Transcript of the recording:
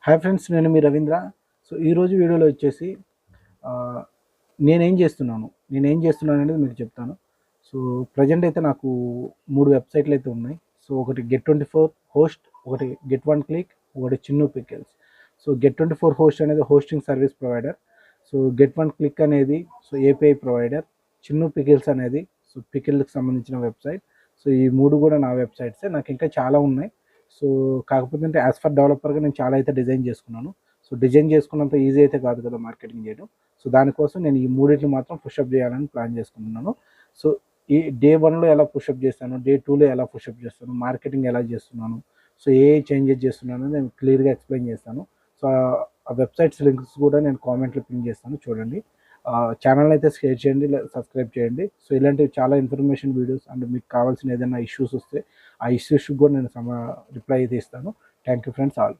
Hi friends, నేను మీ Ravindra. So ఈరోజు వీడియోలో వచ్చేసి ఆహ్, నేనేం చేస్తున్నాను అనేది మీకు చెప్తాను. సో ప్రజెంట్ అయితే నాకు 3 వెబ్‌సైట్‌లు అయితే ఉన్నాయి. సో ఒకటి గెట్24 హోస్ట్, ఒకటి గెట్1 క్లిక్, ఒకటి చిన్ను పికిల్స్. సో గెట్24 హోస్ట్ అనేది హోస్టింగ్ సర్వీస్ ప్రొవైడర్. సో గెట్1 క్లిక్ అనేది ఏపీఐ ప్రొవైడర్. చిన్ను పికిల్స్ అనేది పికిల్‌కి సంబంధించిన వెబ్‌సైట్. సో ఈ 3 కూడా నా వెబ్‌సైట్సే. నాకు ఇంకా చాలా ఉన్నాయి. సో కాకపోతే అంటే యాజ్ ఫర్ డెవలపర్‌గా నేను చాలా అయితే డిజైన్ చేసుకున్నాను. సో డిజైన్ చేసుకున్నంత ఈజీ అయితే కాదు కదా మార్కెటింగ్ చేయడం. సో దానికోసం నేను ఈ మూడిటిని మాత్రం పుషప్ చేయాలని ప్లాన్ చేసుకుంటున్నాను. సో ఈ డే 1లో ఎలా పుషప్ చేస్తాను, డే 2లో ఎలా పుషప్ చేస్తాను, మార్కెటింగ్ ఎలా చేస్తున్నాను, సో ఏ చేంజెస్ చేస్తున్నాను నేను క్లియర్గా ఎక్స్ప్లెయిన్ చేస్తాను. సో ఆ వెబ్సైట్స్ లింక్స్ కూడా నేను కామెంట్లో పిన్ చేస్తాను, చూడండి. ఛానల్ అయితే షేర్ చేయండి, సబ్స్క్రైబ్ చేయండి. సో ఇలాంటివి చాలా ఇన్ఫర్మేషన్ వీడియోస్ అండ్ మీకు కావాల్సిన ఏదైనా ఇష్యూస్ వస్తే ఆ ఇష్యూస్కి కూడా నేను రిప్లై అయితే ఇస్తాను. Thank you friends all.